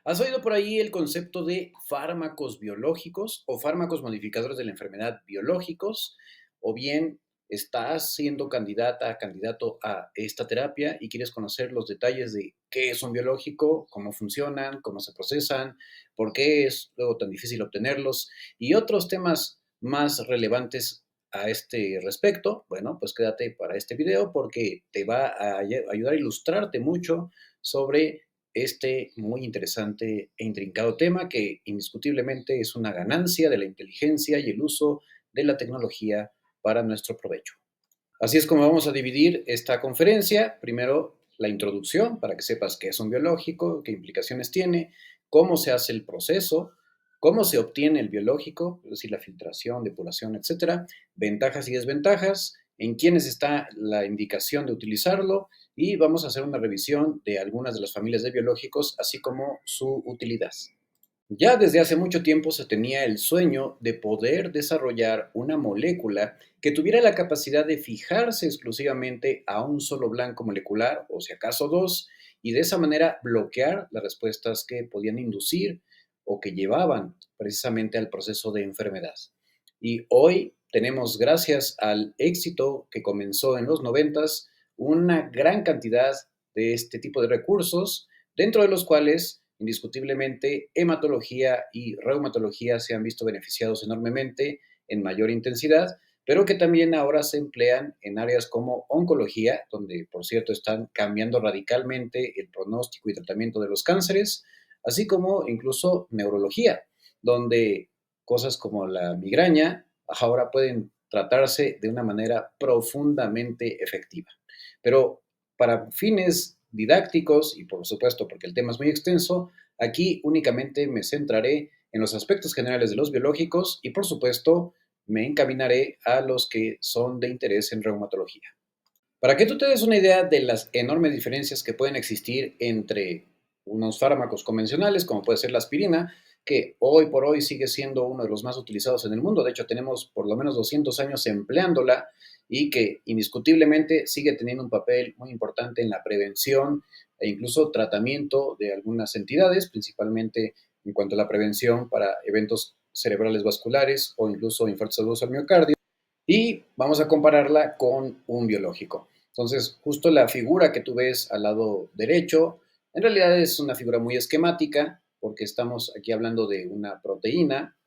¿Has oído por ahí el concepto de fármacos biológicos o fármacos modificadores de la enfermedad biológicos? O bien estás siendo candidata, candidato a esta terapia y quieres conocer los detalles de qué es un biológico, cómo funcionan, cómo se procesan, por qué es luego tan difícil obtenerlos y otros temas más relevantes a este respecto. Bueno, pues quédate para este video porque te va a ayudar a ilustrarte mucho sobre este muy interesante e intrincado tema que indiscutiblemente es una ganancia de la inteligencia y el uso de la tecnología para nuestro provecho. Así es como vamos a dividir esta conferencia. Primero, la introducción para que sepas qué es un biológico, qué implicaciones tiene, cómo se hace el proceso, cómo se obtiene el biológico, es decir, la filtración, depuración, etcétera, ventajas y desventajas, en quiénes está la indicación de utilizarlo y vamos a hacer una revisión de algunas de las familias de biológicos, así como su utilidad. Ya desde hace mucho tiempo se tenía el sueño de poder desarrollar una molécula que tuviera la capacidad de fijarse exclusivamente a un solo blanco molecular, o si acaso dos, y de esa manera bloquear las respuestas que podían inducir o que llevaban precisamente al proceso de enfermedad. Y hoy tenemos, gracias al éxito que comenzó en los noventas, una gran cantidad de este tipo de recursos, dentro de los cuales indiscutiblemente hematología y reumatología se han visto beneficiados enormemente en mayor intensidad, pero que también ahora se emplean en áreas como oncología, donde por cierto están cambiando radicalmente el pronóstico y tratamiento de los cánceres, así como incluso neurología, donde cosas como la migraña ahora pueden tratarse de una manera profundamente efectiva. Pero para fines didácticos y por supuesto porque el tema es muy extenso, aquí únicamente me centraré en los aspectos generales de los biológicos y por supuesto me encaminaré a los que son de interés en reumatología. Para que tú te des una idea de las enormes diferencias que pueden existir entre unos fármacos convencionales, como puede ser la aspirina, que hoy por hoy sigue siendo uno de los más utilizados en el mundo. De hecho, tenemos por lo menos 200 años empleándola y que indiscutiblemente sigue teniendo un papel muy importante en la prevención e incluso tratamiento de algunas entidades, principalmente en cuanto a la prevención para eventos cerebrales vasculares o incluso infartos agudos al miocardio. Y vamos a compararla con un biológico. Entonces, justo la figura que tú ves al lado derecho, en realidad es una figura muy esquemática, porque estamos aquí hablando de una proteína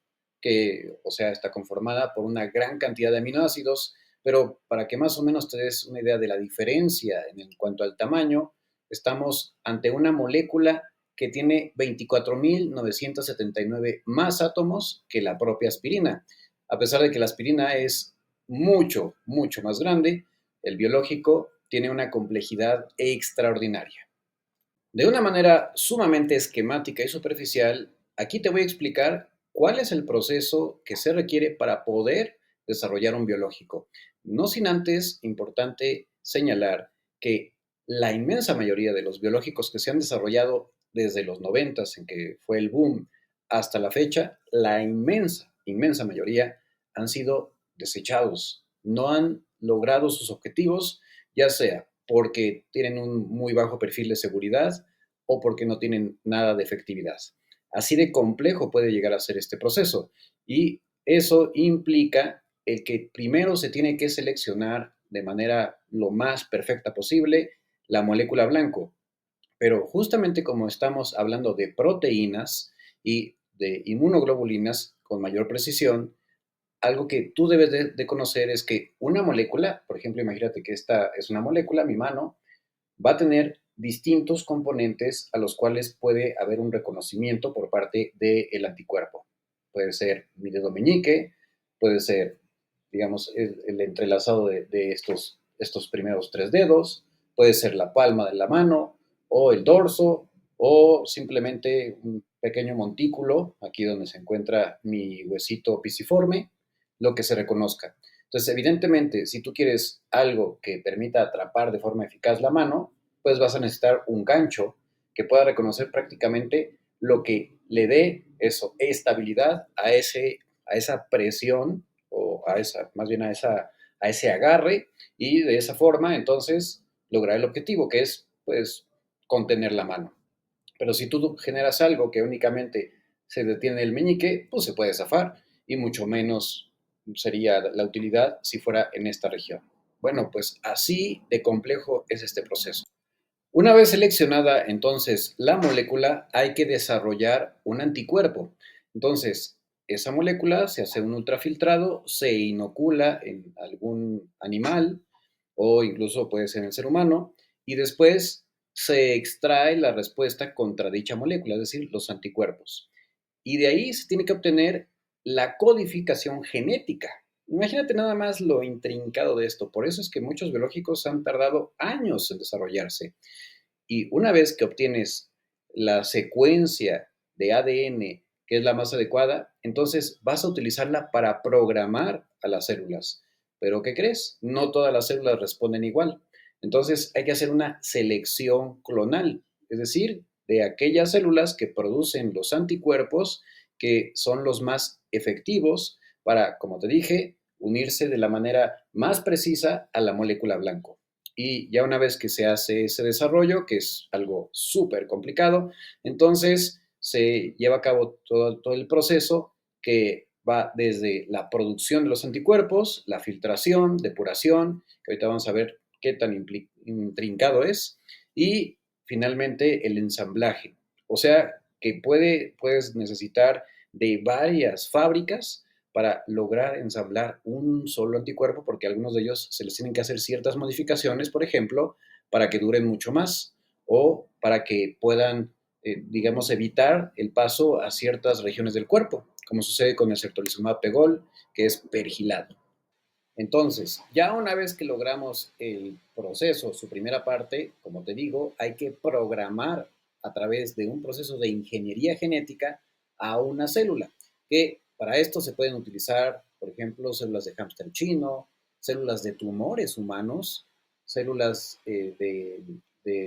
que, o sea, está conformada por una gran cantidad de aminoácidos, pero para que más o menos te des una idea de la diferencia en cuanto al tamaño, estamos ante una molécula que tiene 24.979 más átomos que la propia aspirina. A pesar de que la aspirina es mucho, mucho más grande, el biológico tiene una complejidad extraordinaria. De una manera sumamente esquemática y superficial, aquí te voy a explicar cuál es el proceso que se requiere para poder desarrollar un biológico. No sin antes, importante señalar que la inmensa mayoría de los biológicos que se han desarrollado desde los 90, en que fue el boom, hasta la fecha, la inmensa, inmensa mayoría han sido desechados. No han logrado sus objetivos, ya sea porque tienen un muy bajo perfil de seguridad o porque no tienen nada de efectividad. Así de complejo puede llegar a ser este proceso y eso implica el que primero se tiene que seleccionar de manera lo más perfecta posible la molécula blanco. Pero justamente como estamos hablando de proteínas y de inmunoglobulinas con mayor precisión, algo que tú debes de conocer es que una molécula, por ejemplo, imagínate que esta es una molécula, mi mano, va a tener distintos componentes a los cuales puede haber un reconocimiento por parte del anticuerpo. Puede ser mi dedo meñique, puede ser, digamos, el entrelazado de estos primeros tres dedos, puede ser la palma de la mano o el dorso o simplemente un pequeño montículo, aquí donde se encuentra mi huesito pisiforme, lo que se reconozca. Entonces, evidentemente, si tú quieres algo que permita atrapar de forma eficaz la mano, pues vas a necesitar un gancho que pueda reconocer prácticamente lo que le dé eso, estabilidad a esa presión o a esa, más bien a ese agarre y de esa forma entonces lograr el objetivo que es pues contener la mano. Pero si tú generas algo que únicamente se detiene el meñique, pues se puede zafar y mucho menos sería la utilidad si fuera en esta región. Bueno, pues así de complejo es este proceso. Una vez seleccionada entonces la molécula, hay que desarrollar un anticuerpo. Entonces, esa molécula se hace un ultrafiltrado, se inocula en algún animal o incluso puede ser en el ser humano y después se extrae la respuesta contra dicha molécula, es decir, los anticuerpos. Y de ahí se tiene que obtener la codificación genética. Imagínate nada más lo intrincado de esto. Por eso es que muchos biológicos han tardado años en desarrollarse. Y una vez que obtienes la secuencia de ADN que es la más adecuada, entonces vas a utilizarla para programar a las células. Pero ¿qué crees? No todas las células responden igual. Entonces hay que hacer una selección clonal, es decir, de aquellas células que producen los anticuerpos que son los más efectivos para, como te dije, unirse de la manera más precisa a la molécula blanco. Y ya una vez que se hace ese desarrollo, que es algo súper complicado, entonces se lleva a cabo todo el proceso que va desde la producción de los anticuerpos, la filtración, depuración, que ahorita vamos a ver qué tan intrincado es, y finalmente el ensamblaje. O sea, que puedes necesitar de varias fábricas para lograr ensamblar un solo anticuerpo, porque a algunos de ellos se les tienen que hacer ciertas modificaciones, por ejemplo, para que duren mucho más o para que puedan, digamos, evitar el paso a ciertas regiones del cuerpo, como sucede con el sertolizumab pegol, que es pergilado. Entonces, ya una vez que logramos el proceso, su primera parte, como te digo, hay que programar a través de un proceso de ingeniería genética a una célula, que para esto se pueden utilizar, por ejemplo, células de hámster chino, células de tumores humanos, células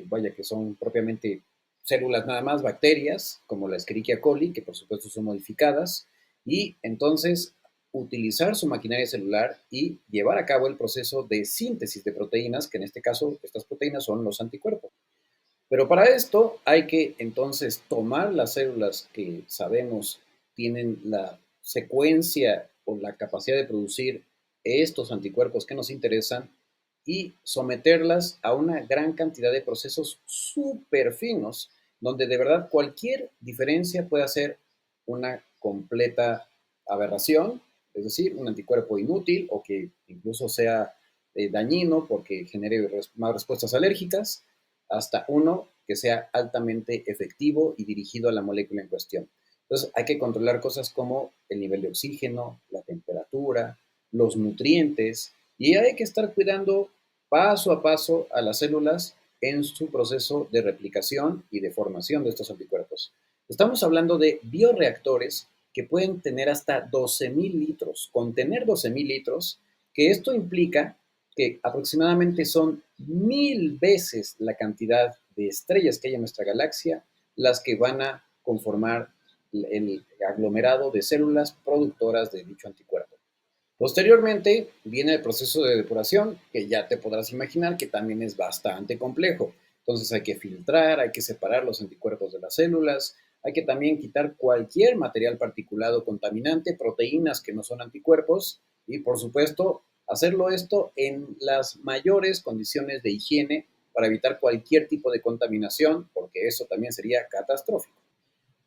vaya, que son propiamente células nada más, bacterias, como la Escherichia coli, que por supuesto son modificadas, y entonces utilizar su maquinaria celular y llevar a cabo el proceso de síntesis de proteínas, que en este caso estas proteínas son los anticuerpos. Pero para esto hay que entonces tomar las células que sabemos tienen la secuencia o la capacidad de producir estos anticuerpos que nos interesan y someterlas a una gran cantidad de procesos súper finos, donde de verdad cualquier diferencia puede hacer una completa aberración, es decir, un anticuerpo inútil o que incluso sea dañino porque genere más respuestas alérgicas, hasta uno que sea altamente efectivo y dirigido a la molécula en cuestión. Entonces hay que controlar cosas como el nivel de oxígeno, la temperatura, los nutrientes y hay que estar cuidando paso a paso a las células en su proceso de replicación y de formación de estos anticuerpos. Estamos hablando de bioreactores que pueden tener hasta 12,000 litros, contener 12,000 litros, que esto implica que aproximadamente son 1,000 veces la cantidad de estrellas que hay en nuestra galaxia, las que van a conformar el aglomerado de células productoras de dicho anticuerpo. Posteriormente viene el proceso de depuración, que ya te podrás imaginar que también es bastante complejo. Entonces hay que filtrar, hay que separar los anticuerpos de las células, hay que también quitar cualquier material particulado contaminante, proteínas que no son anticuerpos y por supuesto hacerlo esto en las mayores condiciones de higiene para evitar cualquier tipo de contaminación, porque eso también sería catastrófico.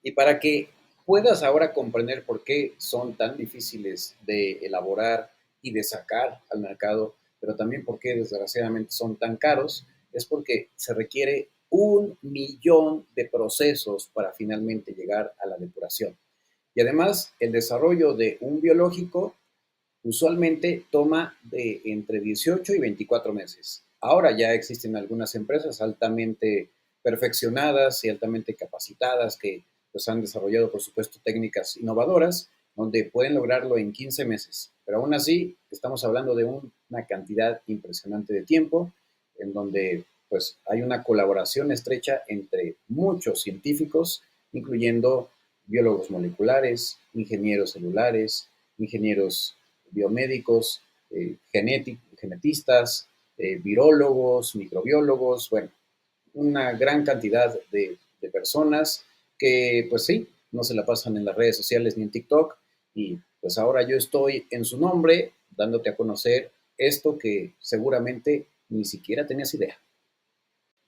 Y para que puedas ahora comprender por qué son tan difíciles de elaborar y de sacar al mercado, pero también por qué desgraciadamente son tan caros, es porque se requiere 1,000,000 de procesos para finalmente llegar a la depuración. Y además, el desarrollo de un biológico usualmente toma de entre 18 y 24 meses. Ahora ya existen algunas empresas altamente perfeccionadas y altamente capacitadas que pues, han desarrollado, por supuesto, técnicas innovadoras donde pueden lograrlo en 15 meses. Pero aún así, estamos hablando de una cantidad impresionante de tiempo en donde pues, hay una colaboración estrecha entre muchos científicos, incluyendo biólogos moleculares, ingenieros celulares, ingenieros biomédicos, genetistas, virólogos, microbiólogos, bueno, una gran cantidad de personas que, pues sí, no se la pasan en las redes sociales ni en TikTok. Y pues ahora yo estoy en su nombre dándote a conocer esto que seguramente ni siquiera tenías idea.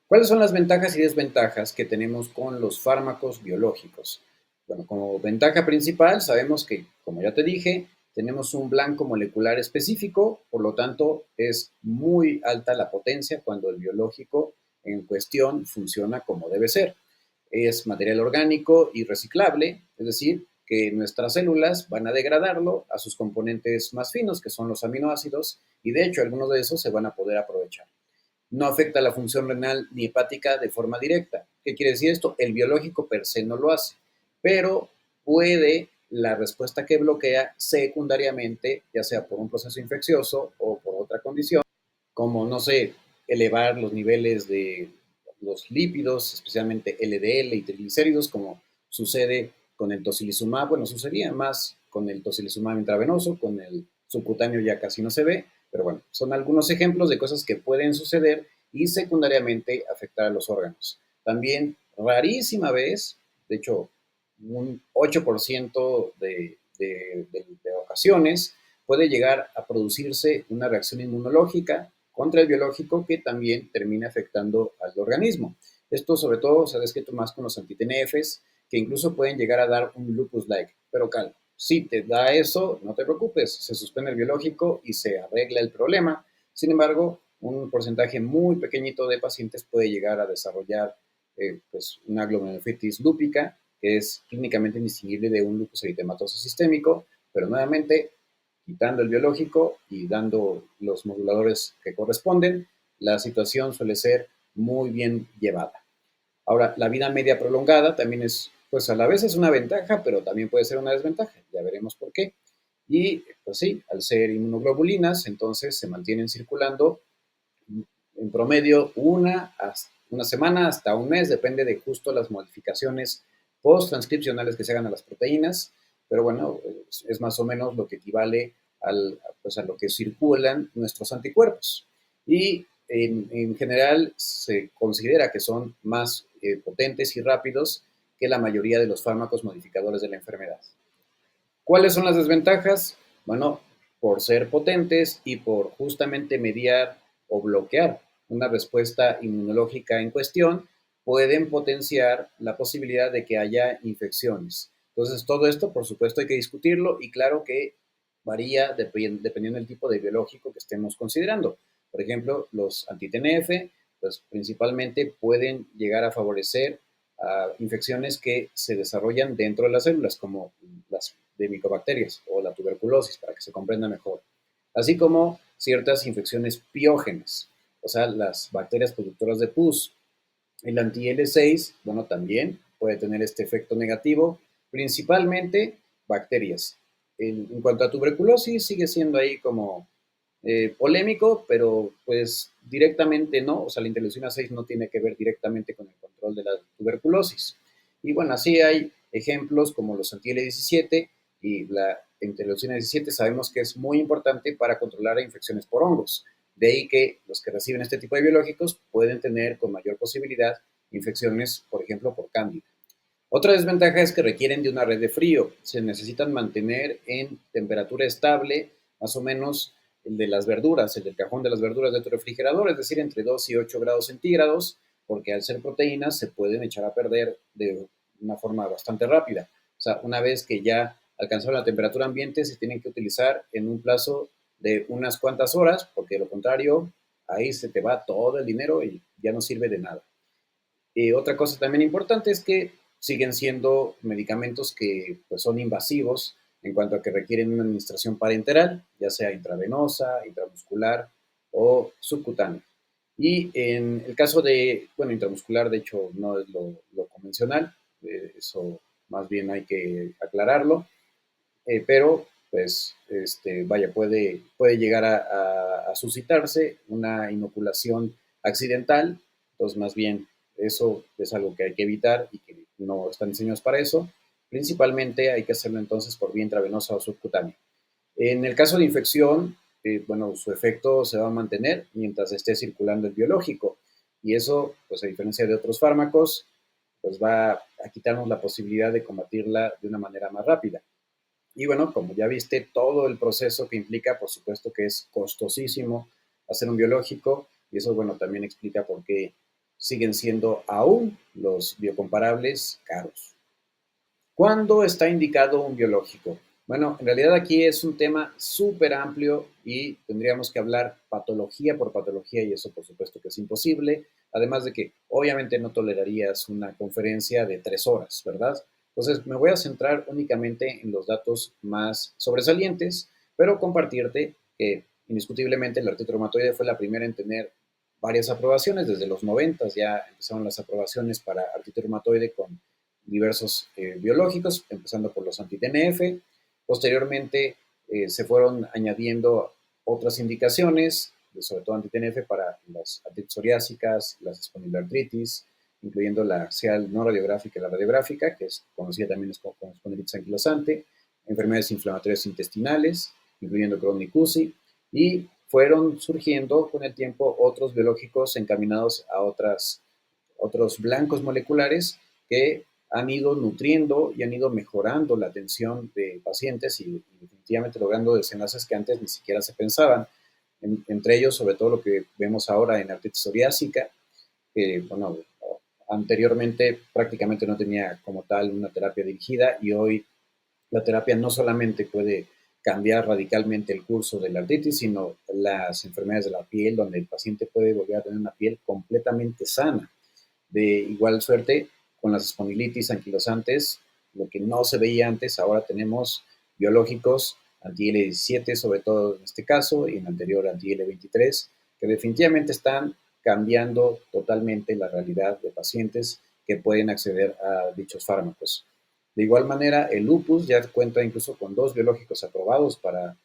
¿Cuáles son las ventajas y desventajas que tenemos con los fármacos biológicos? Bueno, como ventaja principal sabemos que, como ya te dije, tenemos un blanco molecular específico, por lo tanto es muy alta la potencia cuando el biológico en cuestión funciona como debe ser. Es material orgánico y reciclable, es decir, que nuestras células van a degradarlo a sus componentes más finos, que son los aminoácidos, y de hecho algunos de esos se van a poder aprovechar. No afecta la función renal ni hepática de forma directa. ¿Qué quiere decir esto? El biológico per se no lo hace, pero puede la respuesta que bloquea secundariamente, ya sea por un proceso infeccioso o por otra condición, como, no sé, elevar los niveles de los lípidos, especialmente LDL y triglicéridos, como sucede con el tocilizumab. Bueno, sucedía más con el tocilizumab intravenoso, con el subcutáneo ya casi no se ve, pero bueno, son algunos ejemplos de cosas que pueden suceder y secundariamente afectar a los órganos. También, rarísima vez, de hecho, un 8% de ocasiones, puede llegar a producirse una reacción inmunológica contra el biológico que también termina afectando al organismo. Esto sobre todo se ha descrito más con los anti-TNFs, que incluso pueden llegar a dar un lupus-like. Pero calma, si te da eso, no te preocupes, se suspende el biológico y se arregla el problema. Sin embargo, un porcentaje muy pequeñito de pacientes puede llegar a desarrollar pues una glomerulonefritis lúpica, que es clínicamente indistinguible de un lupus eritematoso sistémico, pero nuevamente, quitando el biológico y dando los moduladores que corresponden, la situación suele ser muy bien llevada. Ahora, la vida media prolongada también es, pues a la vez es una ventaja, pero también puede ser una desventaja. Ya veremos por qué. Y pues sí, al ser inmunoglobulinas, entonces se mantienen circulando en promedio una semana hasta un mes, depende de justo las modificaciones post-transcripcionales que se hagan a las proteínas, pero bueno, es más o menos lo que equivale pues a lo que circulan nuestros anticuerpos. Y en general se considera que son más potentes y rápidos que la mayoría de los fármacos modificadores de la enfermedad. ¿Cuáles son las desventajas? Bueno, por ser potentes y por justamente mediar o bloquear una respuesta inmunológica en cuestión, pueden potenciar la posibilidad de que haya infecciones. Entonces, todo esto, por supuesto, hay que discutirlo y claro que varía dependiendo del tipo de biológico que estemos considerando. Por ejemplo, los anti-TNF, pues principalmente pueden llegar a favorecer infecciones que se desarrollan dentro de las células, como las de micobacterias o la tuberculosis, para que se comprenda mejor, así como ciertas infecciones piógenas, o sea, las bacterias productoras de pus. El anti-L6, bueno, también puede tener este efecto negativo, principalmente bacterias. En cuanto a tuberculosis, sigue siendo ahí como polémico, pero pues directamente no, o sea, la interleucina 6 no tiene que ver directamente con el control de la tuberculosis. Y bueno, así hay ejemplos como los anti-L17 y la interleucina 17 sabemos que es muy importante para controlar infecciones por hongos. De ahí que los que reciben este tipo de biológicos pueden tener con mayor posibilidad infecciones, por ejemplo, por cándida. Otra desventaja es que requieren de una red de frío. Se necesitan mantener en temperatura estable, más o menos el de las verduras, el del cajón de las verduras de tu refrigerador, es decir, entre 2 y 8 grados centígrados, porque al ser proteínas se pueden echar a perder de una forma bastante rápida. O sea, una vez que ya alcanzaron la temperatura ambiente, se tienen que utilizar en un plazo de unas cuantas horas, porque de lo contrario, ahí se te va todo el dinero y ya no sirve de nada. Otra cosa también importante es que siguen siendo medicamentos que pues, son invasivos en cuanto a que requieren una administración parenteral, ya sea intravenosa, intramuscular o subcutánea. Y en el caso de, bueno, intramuscular, de hecho, no es lo convencional, eso más bien hay que aclararlo, pero pues, vaya, puede llegar a suscitarse una inoculación accidental, entonces más bien eso es algo que hay que evitar y que no están diseñados para eso. Principalmente hay que hacerlo entonces por vía intravenosa o subcutánea. En el caso de infección, bueno, su efecto se va a mantener mientras esté circulando el biológico y eso, pues a diferencia de otros fármacos, pues va a quitarnos la posibilidad de combatirla de una manera más rápida. Y bueno, como ya viste, todo el proceso que implica, por supuesto que es costosísimo hacer un biológico, y eso, bueno, también explica por qué siguen siendo aún los biocomparables caros. ¿Cuándo está indicado un biológico? Bueno, en realidad aquí es un tema súper amplio y tendríamos que hablar patología por patología y eso por supuesto que es imposible. Además de que obviamente no tolerarías una conferencia de 3 horas, ¿verdad? Entonces me voy a centrar únicamente en los datos más sobresalientes, pero compartirte que indiscutiblemente el artritis reumatoide fue la primera en tener varias aprobaciones. Desde los 90 ya empezaron las aprobaciones para artritis reumatoide con diversos biológicos, empezando por los anti-TNF. Posteriormente se fueron añadiendo otras indicaciones, sobre todo anti-TNF para las artritis psoriásicas, las espondiloartritis, incluyendo la sea no radiográfica y la radiográfica, que es conocida también como espondilitis anquilosante, enfermedades inflamatorias intestinales, incluyendo Crohn y CUSI, y fueron surgiendo con el tiempo otros biológicos encaminados a otros blancos moleculares que han ido nutriendo y han ido mejorando la atención de pacientes y definitivamente logrando desenlaces que antes ni siquiera se pensaban. Entre ellos, sobre todo lo que vemos ahora en artritis psoriásica, que, bueno, anteriormente prácticamente no tenía como tal una terapia dirigida y hoy la terapia no solamente puede cambiar radicalmente el curso de la artritis, sino las enfermedades de la piel, donde el paciente puede volver a tener una piel completamente sana. De igual suerte, con las espondilitis anquilosantes, lo que no se veía antes, ahora tenemos biológicos anti-L17, sobre todo en este caso, y en anterior anti-L23, que definitivamente están cambiando totalmente la realidad de pacientes que pueden acceder a dichos fármacos. De igual manera, el lupus ya cuenta incluso con 2 biológicos aprobados para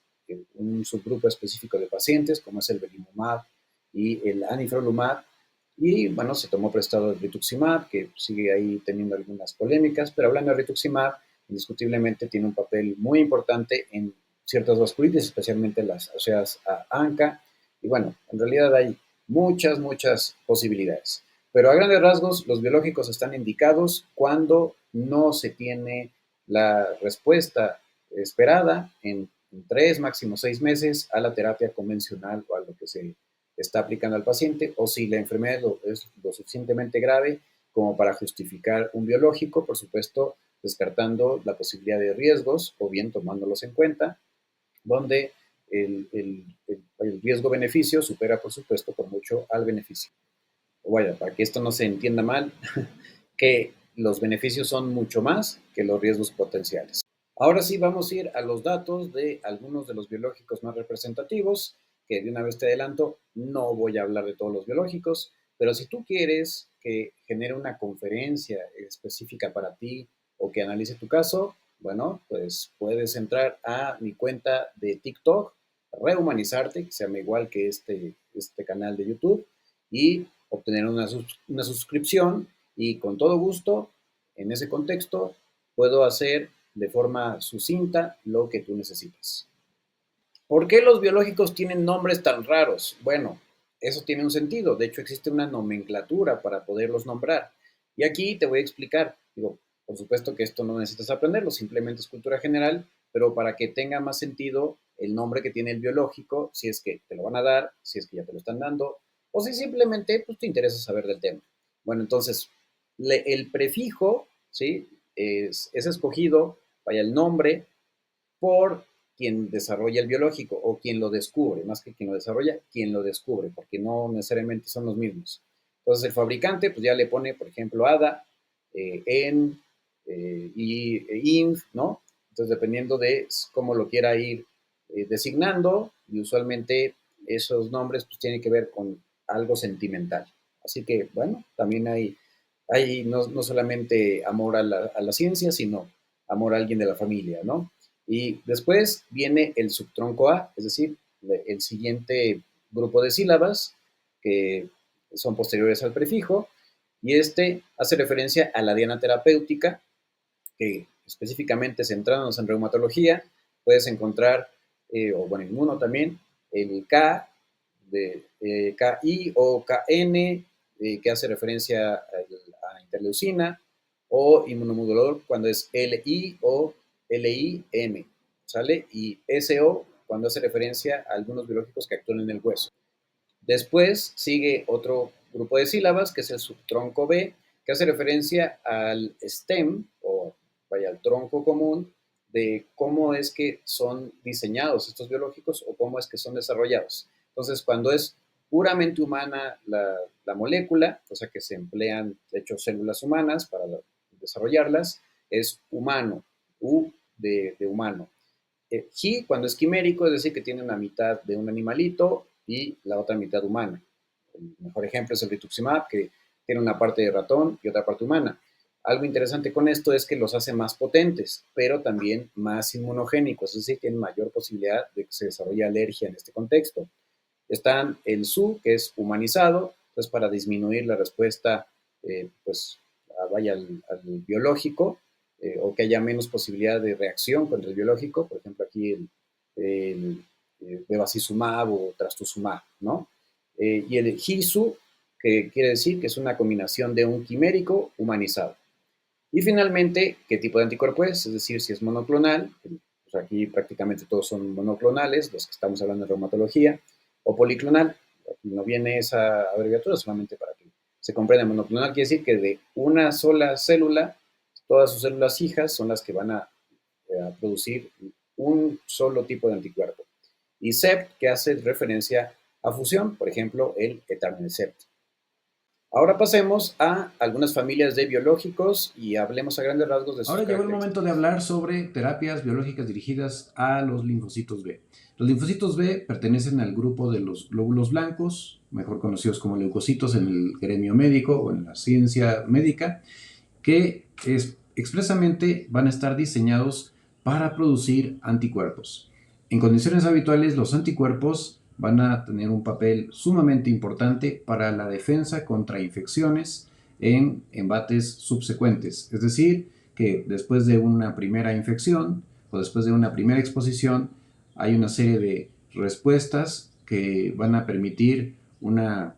un subgrupo específico de pacientes, como es el belimumab y el anifrolumab, y bueno, se tomó prestado el rituximab, que sigue ahí teniendo algunas polémicas, pero hablando de rituximab, indiscutiblemente tiene un papel muy importante en ciertas vasculitis, especialmente las asociadas a ANCA. Y bueno, en realidad hay muchas posibilidades. Pero a grandes rasgos, los biológicos están indicados cuando no se tiene la respuesta esperada en 3, máximo 6 meses a la terapia convencional o a lo que se está aplicando al paciente, o si la enfermedad es lo suficientemente grave como para justificar un biológico, por supuesto, descartando la posibilidad de riesgos o bien tomándolos en cuenta, donde el riesgo-beneficio supera, por supuesto, por mucho al beneficio. Bueno, para que esto no se entienda mal, que los beneficios son mucho más que los riesgos potenciales. Ahora sí vamos a ir a los datos de algunos de los biológicos más representativos, que de una vez te adelanto, no voy a hablar de todos los biológicos, pero si tú quieres que genere una conferencia específica para ti o que analice tu caso, bueno, pues puedes entrar a mi cuenta de TikTok, Rehumanizarte, que se llama igual que este canal de YouTube, y obtener una suscripción y con todo gusto, en ese contexto, puedo hacer de forma sucinta lo que tú necesitas. ¿Por qué los biológicos tienen nombres tan raros? Bueno, eso tiene un sentido. De hecho, existe una nomenclatura para poderlos nombrar. Y aquí te voy a explicar. Digo, por supuesto que esto no necesitas aprenderlo, simplemente es cultura general, pero para que tenga más sentido el nombre que tiene el biológico, si es que te lo van a dar, si es que ya te lo están dando, o si simplemente pues, te interesa saber del tema. Bueno, entonces, el prefijo, ¿sí? Es escogido, vaya el nombre, por quien desarrolla el biológico o quien lo descubre, más que quien lo desarrolla, quien lo descubre, porque no necesariamente son los mismos. Entonces el fabricante pues ya le pone, por ejemplo, ADA, EN INF, ¿no? Entonces dependiendo de cómo lo quiera ir designando, y usualmente esos nombres pues tienen que ver con algo sentimental. Así que bueno, también hay no solamente amor a la ciencia, sino amor a alguien de la familia, ¿no? Y después viene el subtronco A, es decir, el siguiente grupo de sílabas que son posteriores al prefijo, y este hace referencia a la diana terapéutica, que específicamente centrándonos en reumatología, puedes encontrar, o bueno, inmuno también, el K de KI o KN, que hace referencia a interleucina, o inmunomodulador cuando es LI o LIM, ¿sale? Y SO cuando hace referencia a algunos biológicos que actúan en el hueso. Después sigue otro grupo de sílabas, que es el subtronco B, que hace referencia al stem, o vaya, al tronco común, de cómo es que son diseñados estos biológicos o cómo es que son desarrollados. Entonces, cuando es puramente humana la molécula, o sea que se emplean, de hecho, células humanas para desarrollarlas, es humano, U de humano. He, cuando es quimérico, es decir, que tiene una mitad de un animalito y la otra mitad humana. El mejor ejemplo es el rituximab, que tiene una parte de ratón y otra parte humana. Algo interesante con esto es que los hace más potentes, pero también más inmunogénicos, es decir, tienen mayor posibilidad de que se desarrolle alergia en este contexto. Están el SU, que es humanizado, entonces para disminuir la respuesta, pues, vaya al biológico, o que haya menos posibilidad de reacción contra el biológico, por ejemplo, aquí el bevacizumab o trastuzumab, ¿no? Y el HISU, que quiere decir que es una combinación de un quimérico humanizado. Y finalmente, ¿qué tipo de anticuerpo es? Es decir, si es monoclonal, pues aquí prácticamente todos son monoclonales, los que estamos hablando de reumatología, o policlonal. Aquí no viene esa abreviatura solamente para que se comprenda. Monoclonal quiere decir que de una sola célula, todas sus células hijas son las que van a producir un solo tipo de anticuerpo. Y CEP, que hace referencia a fusión, por ejemplo, el etanercept. Ahora pasemos a algunas familias de biológicos y hablemos a grandes rasgos de sus Ahora llegó el momento de características. hablar sobre terapias biológicas dirigidas a los linfocitos B. Los linfocitos B pertenecen al grupo de los glóbulos blancos, mejor conocidos como leucocitos en el gremio médico o en la ciencia médica, que expresamente van a estar diseñados para producir anticuerpos. En condiciones habituales, los anticuerpos van a tener un papel sumamente importante para la defensa contra infecciones en embates subsecuentes, es decir, que después de una primera infección o después de una primera exposición hay una serie de respuestas que van a permitir un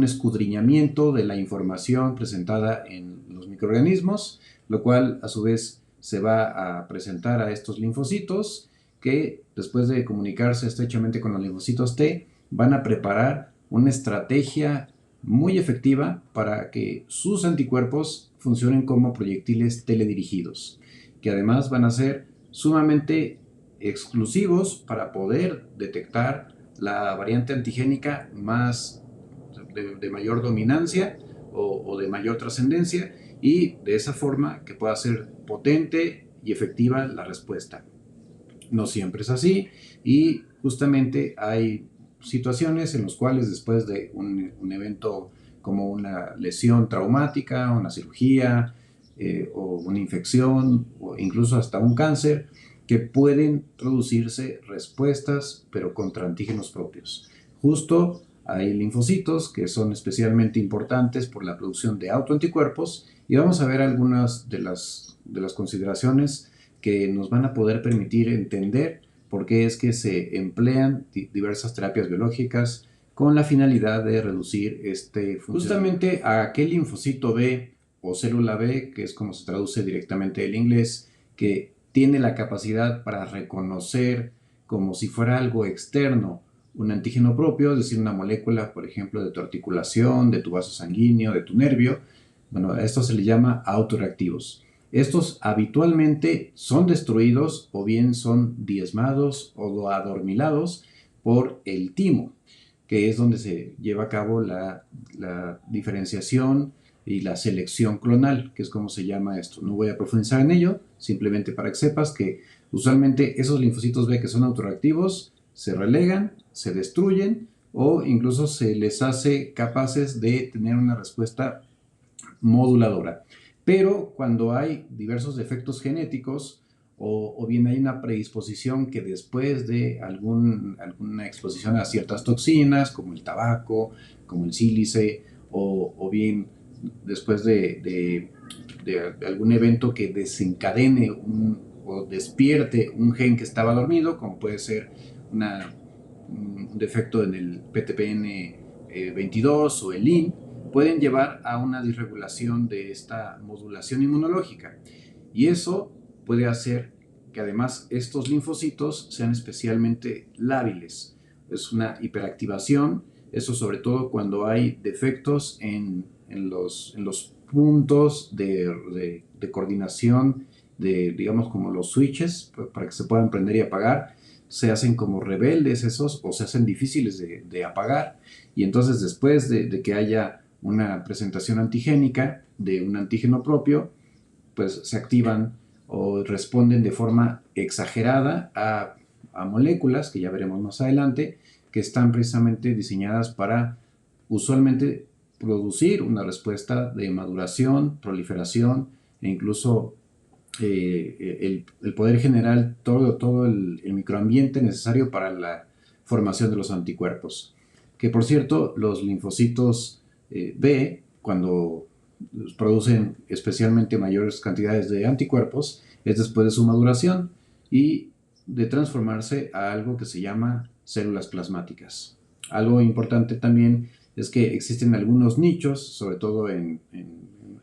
escudriñamiento de la información presentada en los microorganismos, lo cual a su vez se va a presentar a estos linfocitos que después de comunicarse estrechamente con los linfocitos T van a preparar una estrategia muy efectiva para que sus anticuerpos funcionen como proyectiles teledirigidos, que además van a ser sumamente exclusivos para poder detectar la variante antigénica más de mayor dominancia o de mayor trascendencia y de esa forma que pueda ser potente y efectiva la respuesta. No siempre es así y justamente hay situaciones en las cuales después de un evento como una lesión traumática, una cirugía o una infección o incluso hasta un cáncer, que pueden producirse respuestas pero contra antígenos propios. Justo hay linfocitos que son especialmente importantes por la producción de autoanticuerpos y vamos a ver algunas de las consideraciones que nos van a poder permitir entender por qué es que se emplean diversas terapias biológicas con la finalidad de reducir este funcionamiento. Justamente a aquel linfocito B o célula B, que es como se traduce directamente del inglés, que tiene la capacidad para reconocer como si fuera algo externo un antígeno propio, es decir, una molécula, por ejemplo, de tu articulación, de tu vaso sanguíneo, de tu nervio. Bueno, a esto se le llama autoreactivos. Estos habitualmente son destruidos o bien son diezmados o adormilados por el timo, que es donde se lleva a cabo la diferenciación y la selección clonal, que es como se llama esto. No voy a profundizar en ello, simplemente para que sepas que usualmente esos linfocitos B que son autorreactivos se relegan, se destruyen o incluso se les hace capaces de tener una respuesta moduladora. Pero cuando hay diversos defectos genéticos o bien hay una predisposición que después de alguna exposición a ciertas toxinas, como el tabaco, como el sílice, o bien después de algún evento que desencadene o despierte un gen que estaba dormido, como puede ser un defecto en el PTPN 22 o el LIN, pueden llevar a una disregulación de esta modulación inmunológica. Y eso puede hacer que además estos linfocitos sean especialmente lábiles. Es una hiperactivación, eso sobre todo cuando hay defectos en los puntos de coordinación, digamos como los switches, para que se puedan prender y apagar. Se hacen como rebeldes esos, o se hacen difíciles de apagar, y entonces después de que haya una presentación antigénica de un antígeno propio, pues se activan o responden de forma exagerada a moléculas, que ya veremos más adelante, que están precisamente diseñadas para usualmente producir una respuesta de maduración, proliferación e incluso el poder generar todo el microambiente necesario para la formación de los anticuerpos. Que por cierto, los linfocitos B, cuando producen especialmente mayores cantidades de anticuerpos, es después de su maduración y de transformarse a algo que se llama células plasmáticas. Algo importante también es que existen algunos nichos, sobre todo en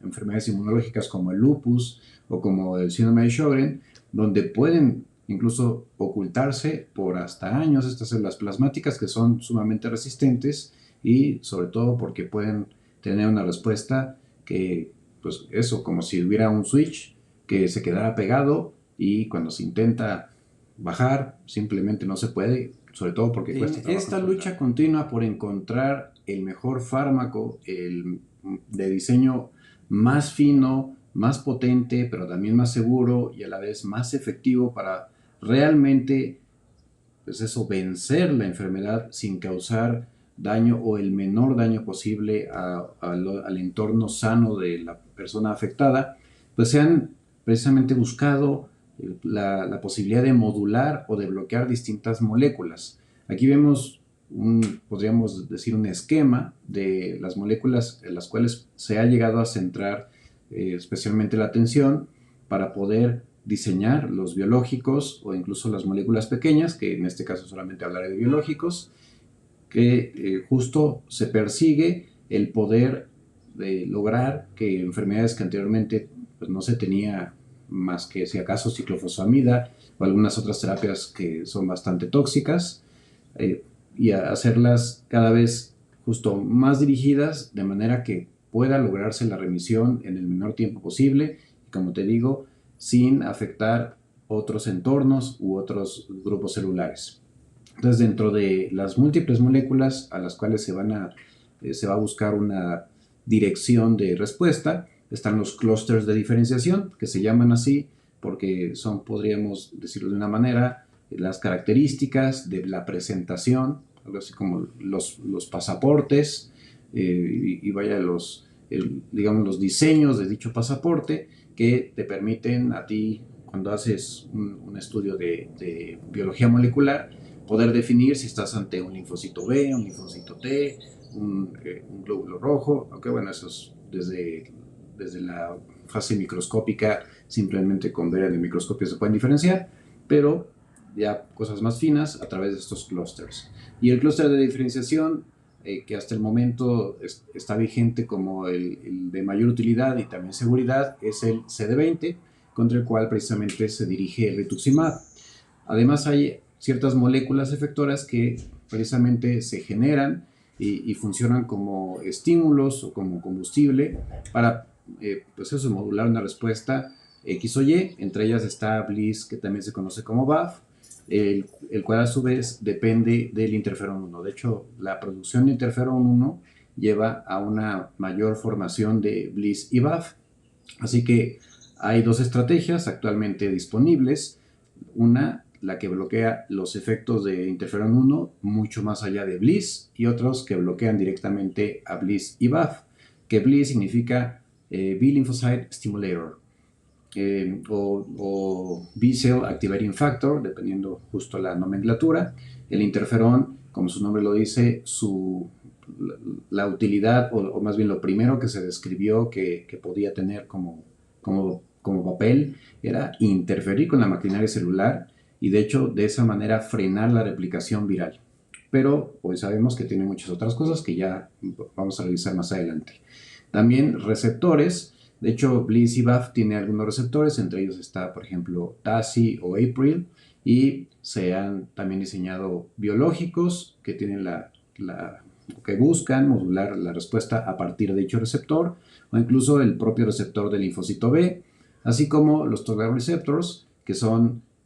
enfermedades inmunológicas como el lupus o como el síndrome de Sjögren, donde pueden incluso ocultarse por hasta años estas células plasmáticas, que son sumamente resistentes, y sobre todo porque pueden tener una respuesta que, pues eso, como si hubiera un switch que se quedara pegado, y cuando se intenta bajar simplemente no se puede, sobre todo porque cuesta trabajo. Esta lucha continua por encontrar el mejor fármaco, de diseño más fino, más potente, pero también más seguro y a la vez más efectivo para realmente, pues eso, vencer la enfermedad sin causar daño o el menor daño posible al entorno sano de la persona afectada, pues se han precisamente buscado la posibilidad de modular o de bloquear distintas moléculas. Aquí vemos podríamos decir, un esquema de las moléculas en las cuales se ha llegado a centrar especialmente la atención para poder diseñar los biológicos o incluso las moléculas pequeñas, que en este caso solamente hablaré de biológicos, que justo se persigue el poder de lograr que enfermedades que anteriormente pues, no se tenía más que si acaso ciclofosfamida o algunas otras terapias que son bastante tóxicas, y a hacerlas cada vez justo más dirigidas de manera que pueda lograrse la remisión en el menor tiempo posible y, como te digo, sin afectar otros entornos u otros grupos celulares. Entonces, dentro de las múltiples moléculas a las cuales se va a buscar una dirección de respuesta, están los clústeres de diferenciación, que se llaman así porque son, podríamos decirlo de una manera, las características de la presentación, algo así como los pasaportes, y vaya digamos los diseños de dicho pasaporte que te permiten a ti, cuando haces un estudio de biología molecular, poder definir si estás ante un linfocito B, un linfocito T, un glóbulo rojo, aunque bueno, eso es desde la fase microscópica, simplemente con ver en el microscopio se pueden diferenciar, pero ya cosas más finas a través de estos clústeres. Y el clúster de diferenciación, que hasta el momento está vigente como el de mayor utilidad y también seguridad, es el CD20, contra el cual precisamente se dirige el rituximab. Además hay ciertas moléculas efectoras que precisamente se generan y funcionan como estímulos o como combustible para pues eso, modular una respuesta X o Y. Entre ellas está Bliss, que también se conoce como BAFF, el cual a su vez depende del interferón 1. De hecho, la producción de interferón 1 lleva a una mayor formación de Bliss y BAFF. Así que hay dos estrategias actualmente disponibles. Una, la que bloquea los efectos de interferón 1 mucho más allá de Bliss, y otros que bloquean directamente a Bliss y BAFF, que Bliss significa B-Lymphocyte Stimulator, o B-Cell Activating Factor, dependiendo justo la nomenclatura. El interferón, como su nombre lo dice, la utilidad, o más bien lo primero que se describió que podía tener como papel, era interferir con la maquinaria celular y de hecho de esa manera frenar la replicación viral. pero hoy sabemos que tiene muchas otras cosas que ya vamos a revisar más adelante. También receptores, de hecho Bliss y BAF tiene algunos receptores, entre ellos está por ejemplo TACI o April, y se han también diseñado biológicos que tienen que buscan modular la respuesta a partir de dicho receptor, o incluso el propio receptor del linfocito B, así como los Toll-like receptors, que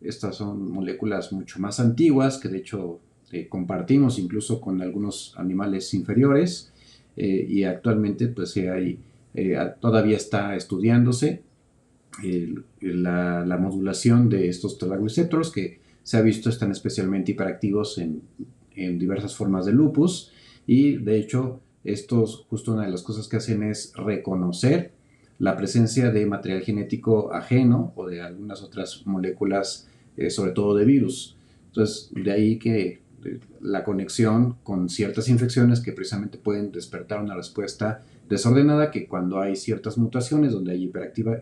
estas son moléculas mucho más antiguas, que de hecho compartimos incluso con algunos animales inferiores, y actualmente pues todavía está estudiándose la modulación de estos Toll-like receptors, que se ha visto están especialmente hiperactivos en diversas formas de lupus, y de hecho estos, justo una de las cosas que hacen es reconocer la presencia de material genético ajeno o de algunas otras moléculas, sobre todo de virus. Entonces, de ahí que la conexión con ciertas infecciones que precisamente pueden despertar una respuesta desordenada, que cuando hay ciertas mutaciones donde hay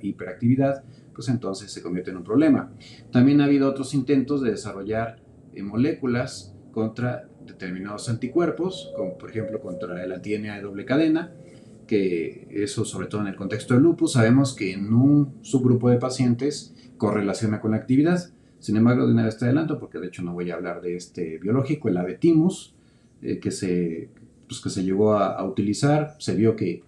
hiperactividad, pues entonces se convierte en un problema. También ha habido otros intentos de desarrollar moléculas contra determinados anticuerpos, como por ejemplo contra el anti-DNA de doble cadena, que eso sobre todo en el contexto del lupus, sabemos que en un subgrupo de pacientes correlaciona con la actividad. Sin embargo, de una vez te adelanto, porque de hecho no voy a hablar de este biológico, el Avetimus, que se llegó a utilizar, se vio que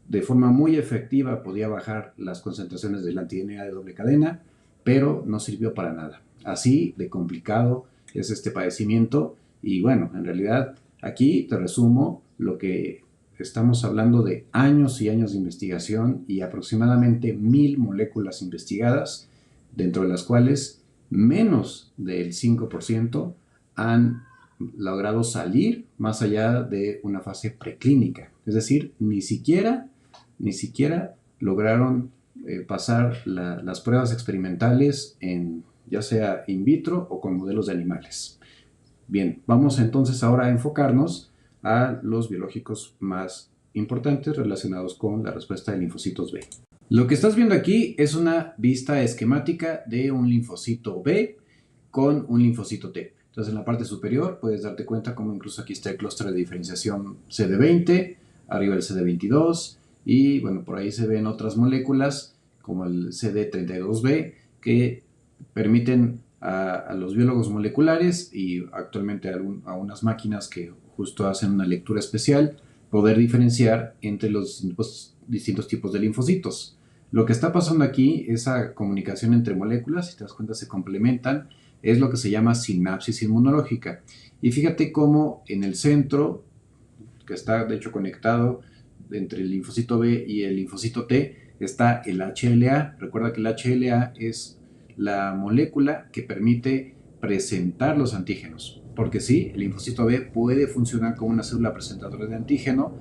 de forma muy efectiva podía bajar las concentraciones del anti-DNA de doble cadena, pero no sirvió para nada. Así de complicado es este padecimiento, y bueno, en realidad aquí te resumo lo que estamos hablando de años y años de investigación y aproximadamente 1000 moléculas investigadas, dentro de las cuales menos del 5% han logrado salir más allá de una fase preclínica. Es decir, ni siquiera lograron pasar las pruebas experimentales ya sea in vitro o con modelos de animales. Bien, vamos entonces ahora a enfocarnos a los biológicos más importantes relacionados con la respuesta de linfocitos B. Lo que estás viendo aquí es una vista esquemática de un linfocito B con un linfocito T. Entonces, en la parte superior puedes darte cuenta como incluso aquí está el clúster de diferenciación CD20, arriba el CD22, y bueno, por ahí se ven otras moléculas como el CD32B que permiten a los biólogos moleculares y actualmente a unas máquinas que justo hacen una lectura especial, poder diferenciar entre los distintos tipos de linfocitos. Lo que está pasando aquí, esa comunicación entre moléculas, si te das cuenta se complementan, es lo que se llama sinapsis inmunológica. Y fíjate cómo en el centro, que está de hecho conectado entre el linfocito B y el linfocito T, está el HLA. Recuerda que el HLA es la molécula que permite presentar los antígenos. Porque sí, el linfocito B puede funcionar como una célula presentadora de antígeno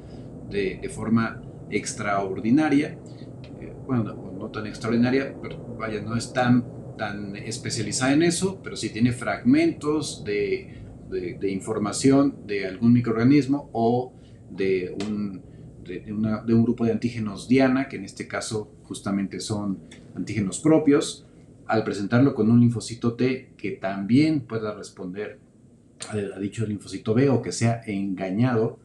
de forma extraordinaria. Bueno, no tan extraordinaria, pero vaya, no es tan especializada en eso, pero sí tiene fragmentos de información de algún microorganismo o de un grupo de antígenos diana, que en este caso justamente son antígenos propios. Al presentarlo con un linfocito T que también pueda responder a dicho linfocito B o que sea engañado,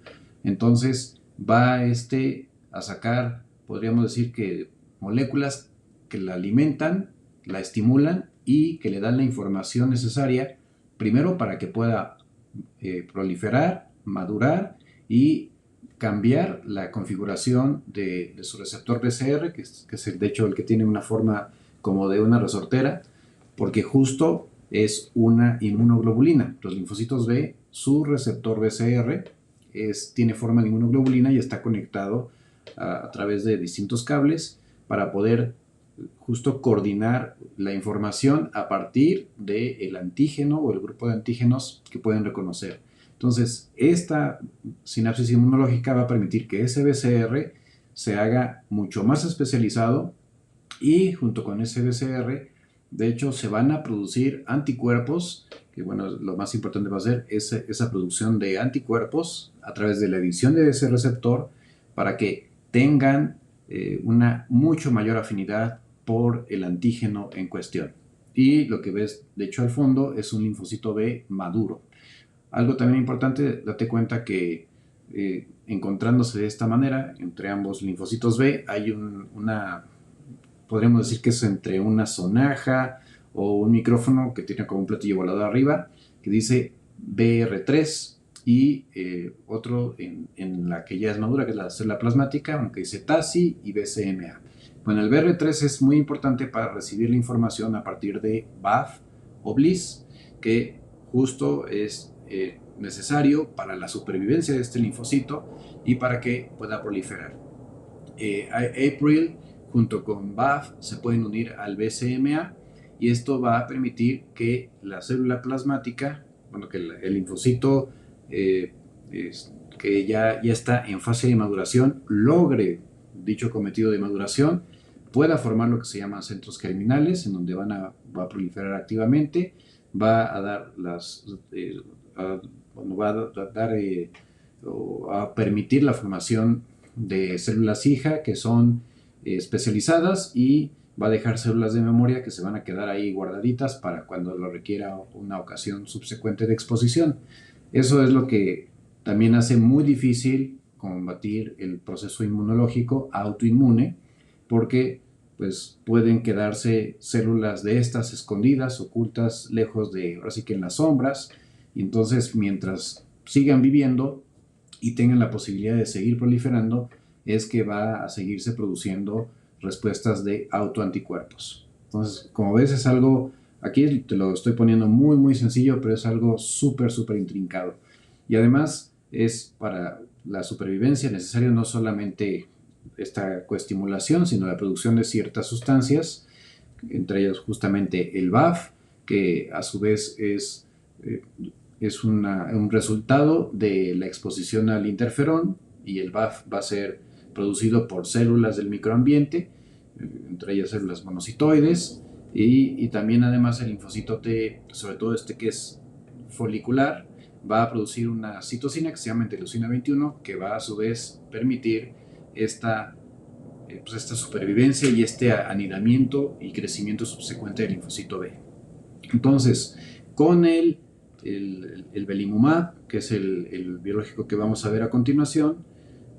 entonces va a sacar, podríamos decir que moléculas que la alimentan, la estimulan y que le dan la información necesaria, primero para que pueda proliferar, madurar y cambiar la configuración de su receptor BCR, que es de hecho el que tiene una forma como de una resortera, porque justo es una inmunoglobulina. Los linfocitos B, su receptor BCR tiene forma de inmunoglobulina y está conectado a través de distintos cables para poder justo coordinar la información a partir del antígeno o el grupo de antígenos que pueden reconocer. Entonces, esta sinapsis inmunológica va a permitir que ese BCR se haga mucho más especializado, y junto con ese BCR, de hecho, se van a producir anticuerpos, que bueno, lo más importante va a ser esa producción de anticuerpos a través de la edición de ese receptor para que tengan una mucho mayor afinidad por el antígeno en cuestión. Y lo que ves, de hecho, al fondo es un linfocito B maduro. Algo también importante, date cuenta que encontrándose de esta manera entre ambos linfocitos B hay podríamos decir que es entre una sonaja o un micrófono que tiene como un platillo volador arriba que dice BR3 y otro en la que ya es madura, que es la célula plasmática, aunque dice TACI y BCMA. Bueno, el BR3 es muy importante para recibir la información a partir de BAF o BLIS, que justo es necesario para la supervivencia de este linfocito y para que pueda proliferar. April junto con BAF se pueden unir al BCMA y esto va a permitir que la célula plasmática, bueno, que el linfocito que ya está en fase de maduración, logre dicho cometido de maduración, pueda formar lo que se llaman centros germinales, en donde va a proliferar activamente, va a dar a permitir la formación de células hija que son especializadas y va a dejar células de memoria que se van a quedar ahí guardaditas para cuando lo requiera una ocasión subsecuente de exposición. Eso es lo que también hace muy difícil combatir el proceso inmunológico autoinmune, porque pues pueden quedarse células de estas escondidas, ocultas, lejos de, ahora sí que en las sombras, y entonces mientras sigan viviendo y tengan la posibilidad de seguir proliferando, es que va a seguirse produciendo respuestas de autoanticuerpos. Entonces, como ves, es algo, aquí te lo estoy poniendo muy, muy sencillo, pero es algo súper, súper intrincado. Y además es para la supervivencia necesario no solamente esta coestimulación, sino la producción de ciertas sustancias, entre ellas justamente el BAF, que a su vez es un resultado de la exposición al interferón, y el BAF va a ser producido por células del microambiente, entre ellas células monocitoides, y también además el linfocito T, sobre todo este que es folicular, va a producir una citocina que se llama interleucina 21, que va a su vez permitir esta supervivencia y este anidamiento y crecimiento subsecuente del linfocito B. Entonces, con el belimumab, que es el biológico que vamos a ver a continuación,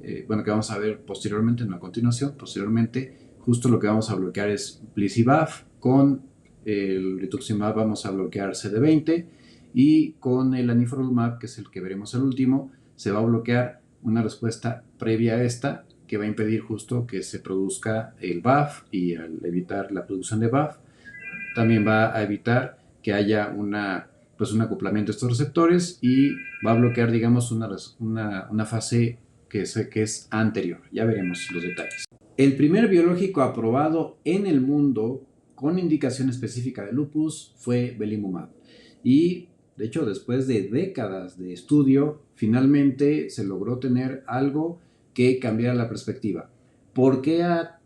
que vamos a ver posteriormente, no a continuación, posteriormente, justo lo que vamos a bloquear es BLIS y BAF. Con el rituximab vamos a bloquear CD20 y con el anifrolumab, que es el que veremos al último, se va a bloquear una respuesta previa a esta que va a impedir justo que se produzca el BAF, y al evitar la producción de BAF también va a evitar que haya un acoplamiento de estos receptores y va a bloquear, digamos, una fase que es anterior. Ya veremos los detalles. El primer biológico aprobado en el mundo con indicación específica de lupus fue belimumab. Y de hecho, después de décadas de estudio, finalmente se logró tener algo que cambiara la perspectiva. ¿Por qué ha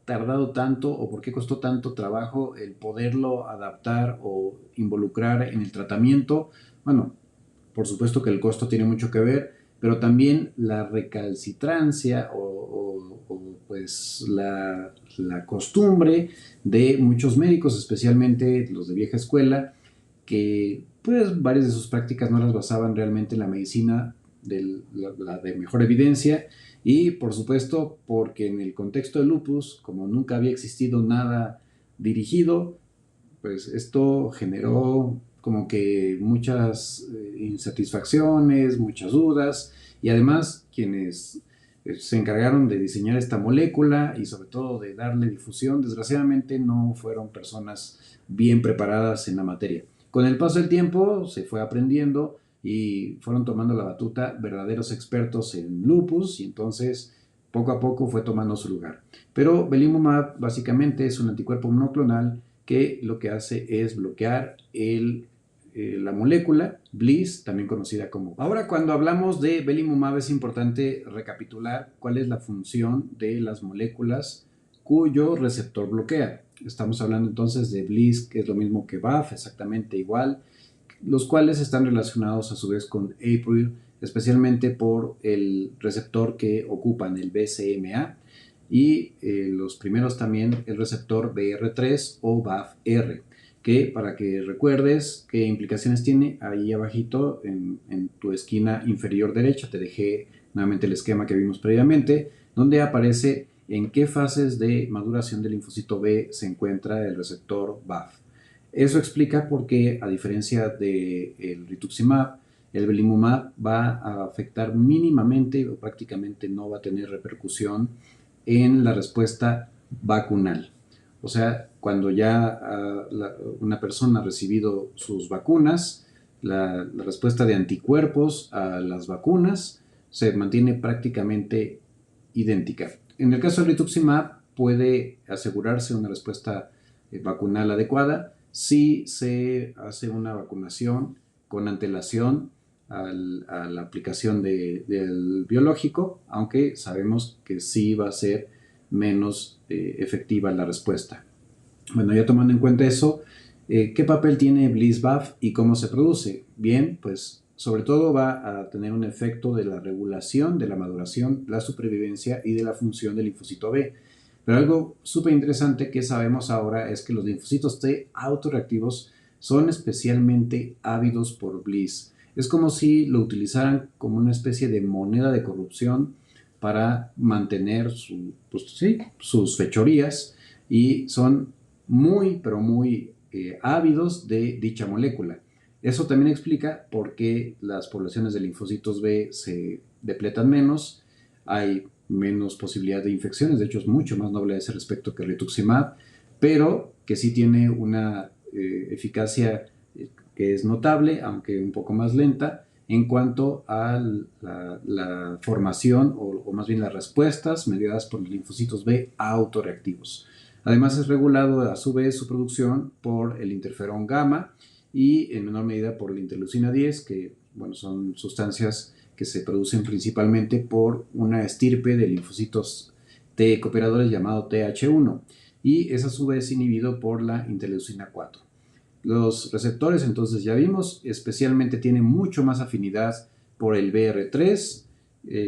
tardado tanto o por qué costó tanto trabajo el poderlo adaptar o involucrar en el tratamiento? Bueno, por supuesto que el costo tiene mucho que ver, pero también la recalcitrancia pues la costumbre de muchos médicos, especialmente los de vieja escuela, que pues varias de sus prácticas no las basaban realmente en la medicina la de mejor evidencia, y por supuesto porque en el contexto de lupus, como nunca había existido nada dirigido, pues esto generó como que muchas insatisfacciones, muchas dudas, y además quienes se encargaron de diseñar esta molécula y sobre todo de darle difusión, desgraciadamente no fueron personas bien preparadas en la materia. Con el paso del tiempo se fue aprendiendo y fueron tomando la batuta verdaderos expertos en lupus, y entonces poco a poco fue tomando su lugar. Pero belimumab básicamente es un anticuerpo monoclonal que lo que hace es bloquear la molécula BLIS, también conocida como. Ahora, cuando hablamos de belimumab es importante recapitular cuál es la función de las moléculas cuyo receptor bloquea. Estamos hablando entonces de BLIS, que es lo mismo que BAF, exactamente igual, los cuales están relacionados a su vez con April, especialmente por el receptor que ocupan, el BCMA, y los primeros también el receptor BR3 o BAFR. que para que recuerdes qué implicaciones tiene, ahí abajito en tu esquina inferior derecha te dejé nuevamente el esquema que vimos previamente, donde aparece en qué fases de maduración del linfocito B se encuentra el receptor BAFF. Eso explica por qué, a diferencia del rituximab, el belimumab va a afectar mínimamente o prácticamente no va a tener repercusión en la respuesta vacunal. O sea, cuando ya una persona ha recibido sus vacunas, la respuesta de anticuerpos a las vacunas se mantiene prácticamente idéntica. En el caso del rituximab puede asegurarse una respuesta vacunal adecuada si se hace una vacunación con antelación a la aplicación del biológico, aunque sabemos que sí va a ser menos efectiva la respuesta. Bueno, ya tomando en cuenta eso, ¿qué papel tiene BLyS-BAFF y cómo se produce? Bien, pues sobre todo va a tener un efecto de la regulación, de la maduración, la supervivencia y de la función del linfocito B. Pero algo súper interesante que sabemos ahora es que los linfocitos T autorreactivos son especialmente ávidos por BLyS. Es como si lo utilizaran como una especie de moneda de corrupción para mantener sus fechorías, y son muy, pero muy ávidos de dicha molécula. Eso también explica por qué las poblaciones de linfocitos B se depletan menos, hay menos posibilidad de infecciones, de hecho es mucho más noble a ese respecto que rituximab, pero que sí tiene una eficacia que es notable, aunque un poco más lenta, en cuanto a la formación o más bien las respuestas mediadas por los linfocitos B autorreactivos. Además es regulado a su vez su producción por el interferón gamma y en menor medida por la interleucina 10, que bueno, son sustancias que se producen principalmente por una estirpe de linfocitos T cooperadores llamado TH1 y es a su vez inhibido por la interleucina 4. Los receptores, entonces ya vimos, especialmente tienen mucho más afinidad por el BR3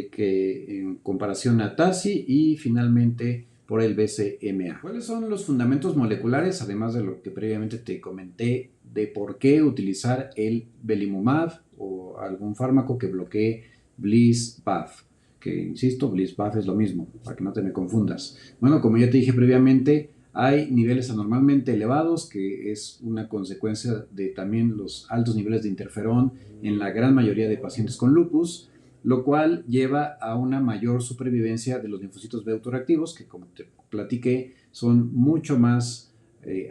que en comparación a TACI y finalmente por el BCMA. ¿Cuáles son los fundamentos moleculares, además de lo que previamente te comenté, de por qué utilizar el belimumab o algún fármaco que bloquee BLyS-BAFF? Que insisto, BLyS-BAFF es lo mismo, para que no te me confundas. Bueno, como ya te dije previamente, hay niveles anormalmente elevados, que es una consecuencia de también los altos niveles de interferón en la gran mayoría de pacientes con lupus, lo cual lleva a una mayor supervivencia de los linfocitos B autorreactivos, que como te platiqué, son mucho más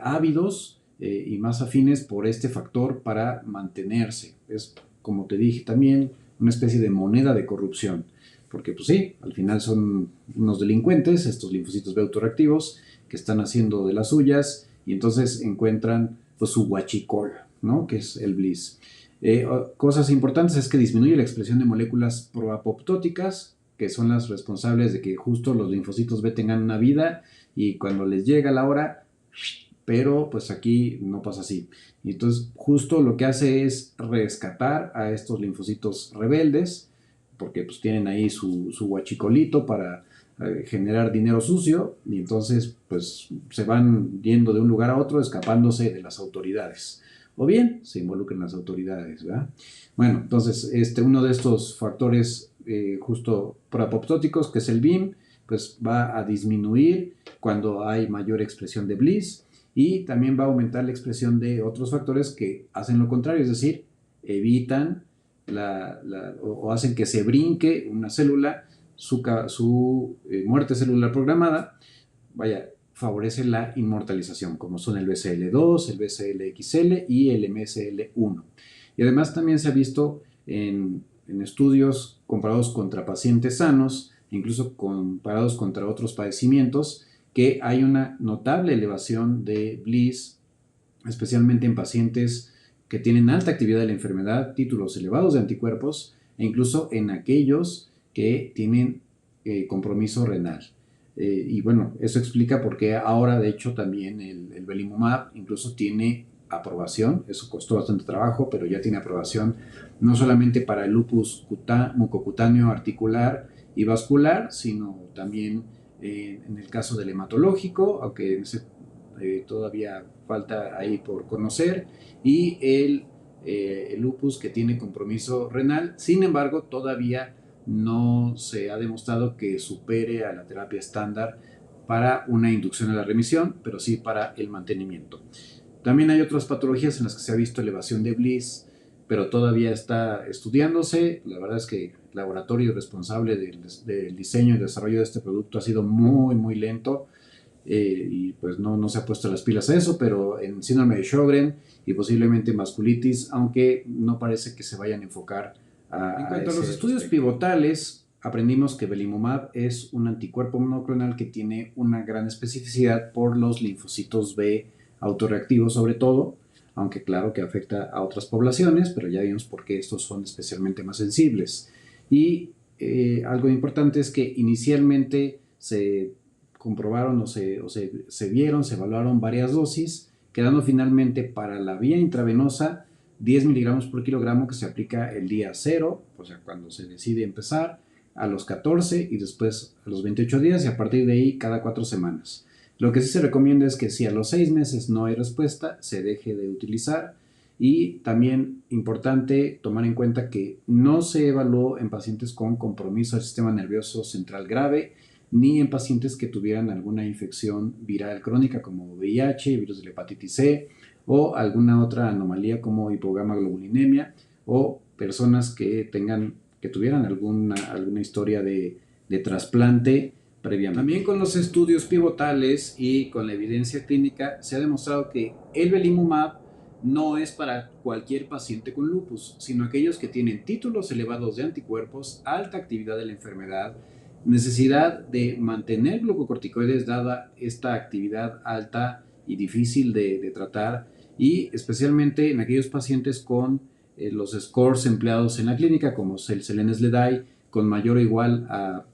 ávidos y más afines por este factor para mantenerse. Es, como te dije también, una especie de moneda de corrupción, porque pues sí, al final son unos delincuentes, estos linfocitos B autorreactivos, que están haciendo de las suyas y entonces encuentran pues su huachicol, ¿no? Que es el BLyS. Cosas importantes es que disminuye la expresión de moléculas proapoptóticas, que son las responsables de que justo los linfocitos B tengan una vida y cuando les llega la hora, pero pues aquí no pasa así. Y entonces justo lo que hace es rescatar a estos linfocitos rebeldes, porque pues tienen ahí su huachicolito para generar dinero sucio y entonces pues se van yendo de un lugar a otro escapándose de las autoridades o bien se involucran las autoridades, ¿verdad? Bueno, entonces uno de estos factores justo proapoptóticos, que es el BIM, pues va a disminuir cuando hay mayor expresión de BLyS y también va a aumentar la expresión de otros factores que hacen lo contrario, es decir, evitan o hacen que se brinque una célula su muerte celular programada, vaya, favorece la inmortalización, como son el BCL2, el BCLXL y el MSL1. Y además también se ha visto en estudios comparados contra pacientes sanos, incluso comparados contra otros padecimientos, que hay una notable elevación de BLyS, especialmente en pacientes que tienen alta actividad de la enfermedad, títulos elevados de anticuerpos e incluso en aquellos que tienen compromiso renal. Y bueno, eso explica por qué ahora de hecho también el belimumab incluso tiene aprobación, eso costó bastante trabajo, pero ya tiene aprobación no solamente para el lupus mucocutáneo articular y vascular, sino también en el caso del hematológico, aunque todavía falta ahí por conocer, y el lupus que tiene compromiso renal. Sin embargo, todavía no se ha demostrado que supere a la terapia estándar para una inducción a la remisión, pero sí para el mantenimiento. También hay otras patologías en las que se ha visto elevación de Bliss, pero todavía está estudiándose. La verdad es que el laboratorio responsable del diseño y desarrollo de este producto ha sido muy, muy lento, y pues no se ha puesto las pilas a eso, pero en síndrome de Sjögren y posiblemente vasculitis, aunque no parece que se vayan a enfocar en cuanto a los estudios pivotales, aprendimos que belimumab es un anticuerpo monoclonal que tiene una gran especificidad por los linfocitos B autorreactivos sobre todo, aunque claro que afecta a otras poblaciones, pero ya vimos por qué estos son especialmente más sensibles. Y algo importante es que inicialmente se comprobaron se vieron, se evaluaron varias dosis, quedando finalmente para la vía intravenosa 10 miligramos por kilogramo que se aplica el día 0, o sea, cuando se decide empezar, a los 14 y después a los 28 días, y a partir de ahí cada 4 semanas. Lo que sí se recomienda es que si a los 6 meses no hay respuesta, se deje de utilizar. Y también importante tomar en cuenta que no se evaluó en pacientes con compromiso del sistema nervioso central grave, ni en pacientes que tuvieran alguna infección viral crónica como VIH, virus de la hepatitis C, o alguna otra anomalía como hipogamaglobulinemia, o personas que tuvieran alguna historia de trasplante previamente. También con los estudios pivotales y con la evidencia clínica se ha demostrado que el belimumab no es para cualquier paciente con lupus, sino aquellos que tienen títulos elevados de anticuerpos, alta actividad de la enfermedad, necesidad de mantener glucocorticoides dada esta actividad alta y difícil de tratar, y especialmente en aquellos pacientes con los scores empleados en la clínica, como el Selene-SLEDAI, con mayor o igual a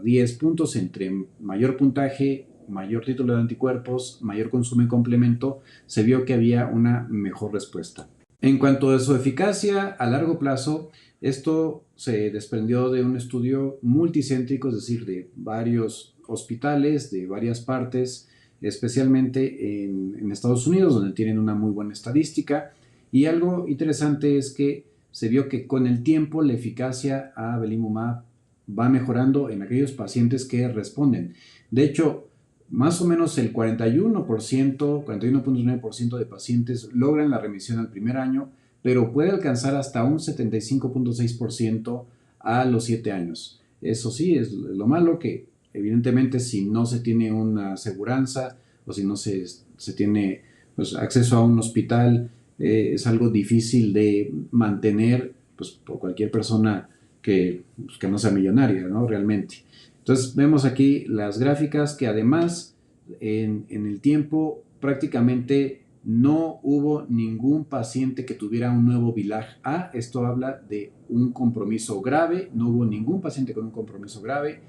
10 puntos. Entre mayor puntaje, mayor título de anticuerpos, mayor consumo en complemento, se vio que había una mejor respuesta. En cuanto a su eficacia a largo plazo, esto se desprendió de un estudio multicéntrico, es decir, de varios hospitales, de varias partes, especialmente en Estados Unidos, donde tienen una muy buena estadística. Y algo interesante es que se vio que con el tiempo la eficacia a belimumab va mejorando en aquellos pacientes que responden. De hecho, más o menos el 41.9% de pacientes logran la remisión al primer año, pero puede alcanzar hasta un 75.6% a los 7 años. Eso sí, es lo malo, que evidentemente si no se tiene una aseguranza o si no se tiene pues, acceso a un hospital, es algo difícil de mantener pues, por cualquier persona que no sea millonaria, ¿no? Realmente. Entonces vemos aquí las gráficas que además en el tiempo prácticamente no hubo ningún paciente que tuviera un nuevo VILAG-A. Esto habla de un compromiso grave, no hubo ningún paciente con un compromiso grave.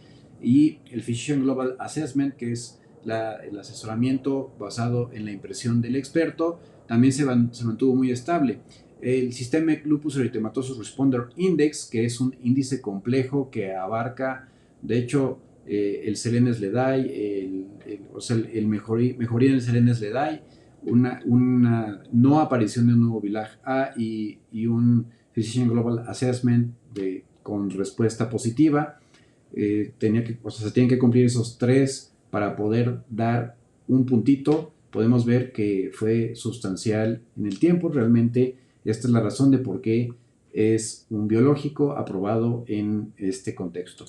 Y el Physician Global Assessment, que es el asesoramiento basado en la impresión del experto, también se mantuvo muy estable. El Systemic Lupus Erythematosus Responder Index, que es un índice complejo que abarca, de hecho, el Selene-SLEDAI, el mejoría en el Selene-SLEDAI, una no aparición de un nuevo VILAG-A y un Physician Global Assessment con respuesta positiva. Se tienen que cumplir esos 3 para poder dar un puntito. Podemos ver que fue sustancial en el tiempo. Realmente esta es la razón de por qué es un biológico aprobado en este contexto.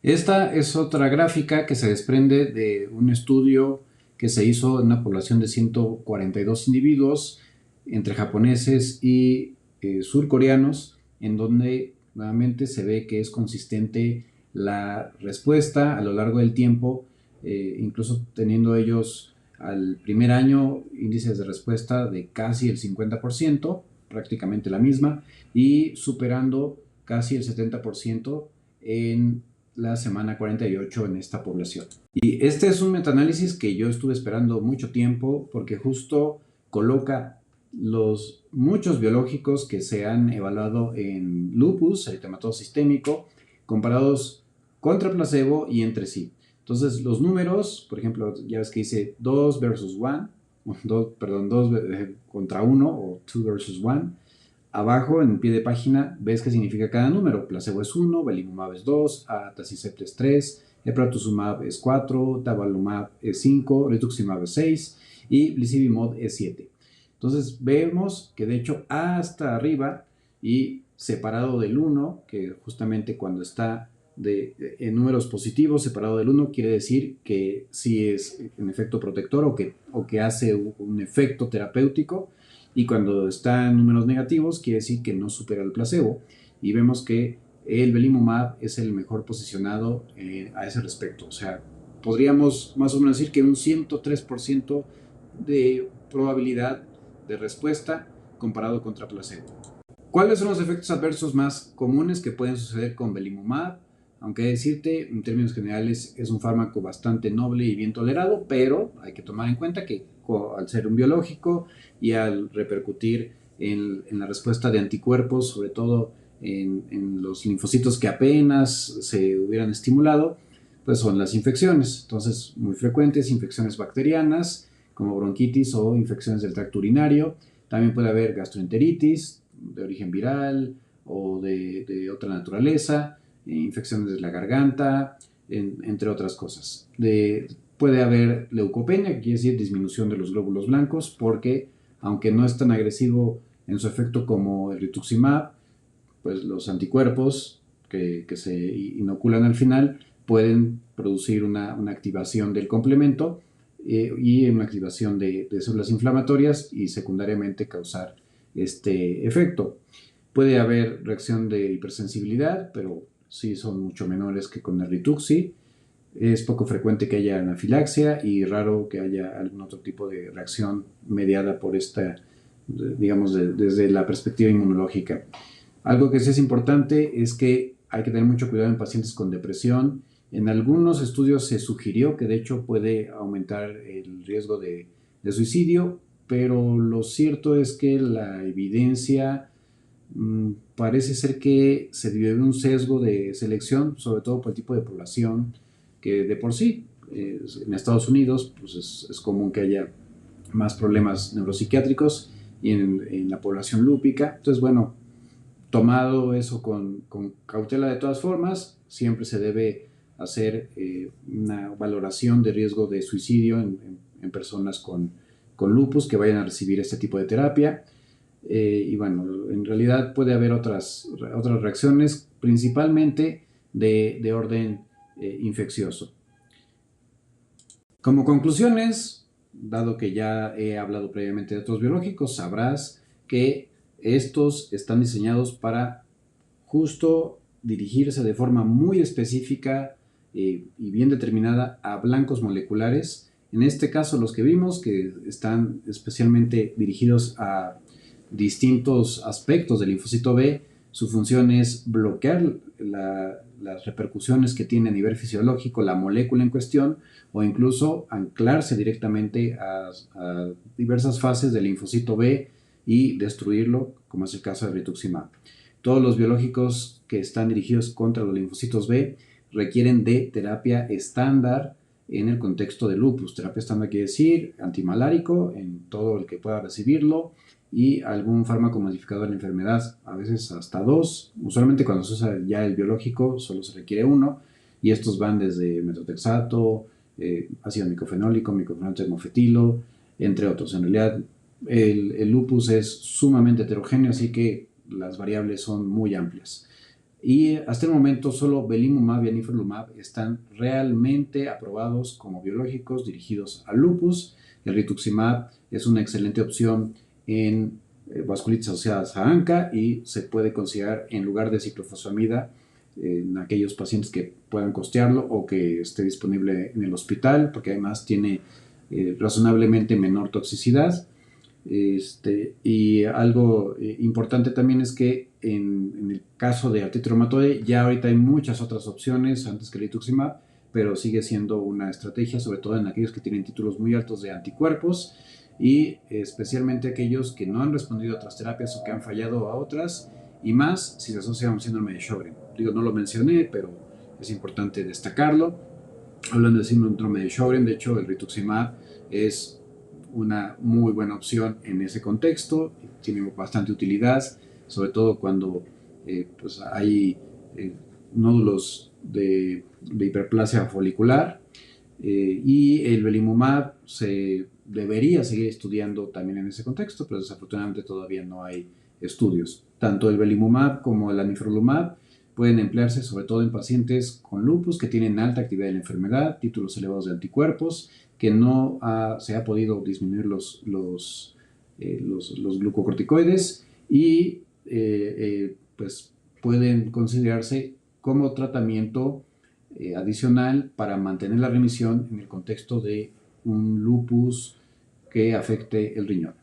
Esta es otra gráfica que se desprende de un estudio que se hizo en una población de 142 individuos entre japoneses y surcoreanos, en donde nuevamente se ve que es consistente la respuesta a lo largo del tiempo, incluso teniendo ellos al primer año índices de respuesta de casi el 50%, prácticamente la misma, y superando casi el 70% en la semana 48 en esta población. Y este es un metaanálisis que yo estuve esperando mucho tiempo, porque justo coloca los muchos biológicos que se han evaluado en lupus eritematoso sistémico comparados contra placebo y entre sí. Entonces los números, por ejemplo, ya ves que dice 2 versus 1, dos contra uno o 2 versus 1. Abajo, en el pie de página, ves qué significa cada número. Placebo es 1, belimumab es 2, atacicept es 3, eprotuzumab es 4, tavalumab es 5, rituximab es 6 y blisibimod es 7. Entonces vemos que de hecho hasta arriba y separado del 1, que justamente cuando está en números positivos separado del 1 quiere decir que sí es en efecto protector o que hace un efecto terapéutico, y cuando está en números negativos quiere decir que no supera el placebo, y vemos que el belimumab es el mejor posicionado a ese respecto. O sea, podríamos más o menos decir que un 103% de probabilidad de respuesta comparado contra placebo. ¿Cuáles son los efectos adversos más comunes que pueden suceder con belimumab? Aunque decirte, en términos generales, es un fármaco bastante noble y bien tolerado, pero hay que tomar en cuenta que al ser un biológico y al repercutir en la respuesta de anticuerpos, sobre todo en los linfocitos que apenas se hubieran estimulado, pues son las infecciones. Entonces, muy frecuentes, infecciones bacterianas, como bronquitis o infecciones del tracto urinario. También puede haber gastroenteritis de origen viral o de otra naturaleza, infecciones de la garganta, entre otras cosas. Puede haber leucopenia, que quiere decir disminución de los glóbulos blancos, porque aunque no es tan agresivo en su efecto como el rituximab, pues los anticuerpos que se inoculan al final pueden producir una activación del complemento y una activación de células inflamatorias y secundariamente causar este efecto. Puede haber reacción de hipersensibilidad, pero sí son mucho menores que con el rituxi. Es poco frecuente que haya anafilaxia y raro que haya algún otro tipo de reacción mediada por esta, digamos, desde la perspectiva inmunológica. Algo que sí es importante es que hay que tener mucho cuidado en pacientes con depresión. En algunos estudios se sugirió que de hecho puede aumentar el riesgo de suicidio, pero lo cierto es que la evidencia parece ser que se debe a un sesgo de selección, sobre todo por el tipo de población que de por sí en Estados Unidos pues es común que haya más problemas neuropsiquiátricos y en la población lúpica. Entonces, bueno, tomado eso con cautela de todas formas, siempre se debe hacer una valoración de riesgo de suicidio en personas con lupus que vayan a recibir este tipo de terapia. Y bueno, en realidad puede haber otras reacciones, principalmente de orden infeccioso. Como conclusiones, dado que ya he hablado previamente de otros biológicos, sabrás que estos están diseñados para justo dirigirse de forma muy específica y bien determinada a blancos moleculares. En este caso, los que vimos que están especialmente dirigidos a distintos aspectos del linfocito B, su función es bloquear las repercusiones que tiene a nivel fisiológico la molécula en cuestión, o incluso anclarse directamente a diversas fases del linfocito B y destruirlo, como es el caso del rituximab. Todos los biológicos que están dirigidos contra los linfocitos B requieren de terapia estándar en el contexto de lupus. Terapia estándar quiere decir antimalárico en todo el que pueda recibirlo y algún fármaco modificador de la enfermedad, a veces hasta 2. Usualmente cuando se usa ya el biológico solo se requiere 1, y estos van desde metotrexato, ácido micofenólico, micofenol termofetilo, entre otros. En realidad el lupus es sumamente heterogéneo, así que las variables son muy amplias. Y hasta el momento solo belimumab y anifrolumab están realmente aprobados como biológicos dirigidos al lupus. El rituximab es una excelente opción en vasculitis asociada a ANCA y se puede considerar en lugar de ciclofosfamida en aquellos pacientes que puedan costearlo o que esté disponible en el hospital, porque además tiene razonablemente menor toxicidad. Y algo importante también es que en el caso de artritis reumatoide ya ahorita hay muchas otras opciones antes que el rituximab, pero sigue siendo una estrategia, sobre todo en aquellos que tienen títulos muy altos de anticuerpos y especialmente aquellos que no han respondido a otras terapias o que han fallado a otras, y más si se asocia a un síndrome de Sjögren. Digo, no lo mencioné, pero es importante destacarlo. Hablando de síndrome de Sjögren, de hecho el rituximab es una muy buena opción en ese contexto, tiene bastante utilidad, sobre todo cuando pues hay nódulos de hiperplasia folicular, y el belimumab se debería seguir estudiando también en ese contexto, pero desafortunadamente todavía no hay estudios. Tanto el belimumab como el anifrolumab pueden emplearse sobre todo en pacientes con lupus que tienen alta actividad de la enfermedad, títulos elevados de anticuerpos, que no se ha podido disminuir los glucocorticoides y pues pueden considerarse como tratamiento adicional para mantener la remisión en el contexto de un lupus que afecte el riñón.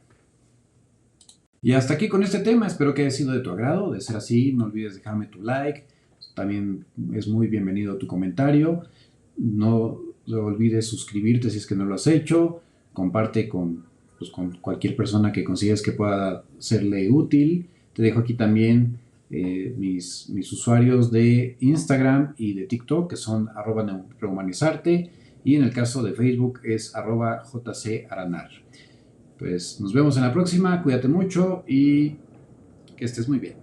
Y hasta aquí con este tema, espero que haya sido de tu agrado. De ser así, no olvides dejarme tu like, también es muy bienvenido tu comentario. No olvides suscribirte si es que no lo has hecho, comparte con cualquier persona que consideres que pueda serle útil. Te dejo aquí también mis usuarios de Instagram y de TikTok, que son @reumanizarte, y en el caso de Facebook es @jcaranar. Pues nos vemos en la próxima, cuídate mucho y que estés muy bien.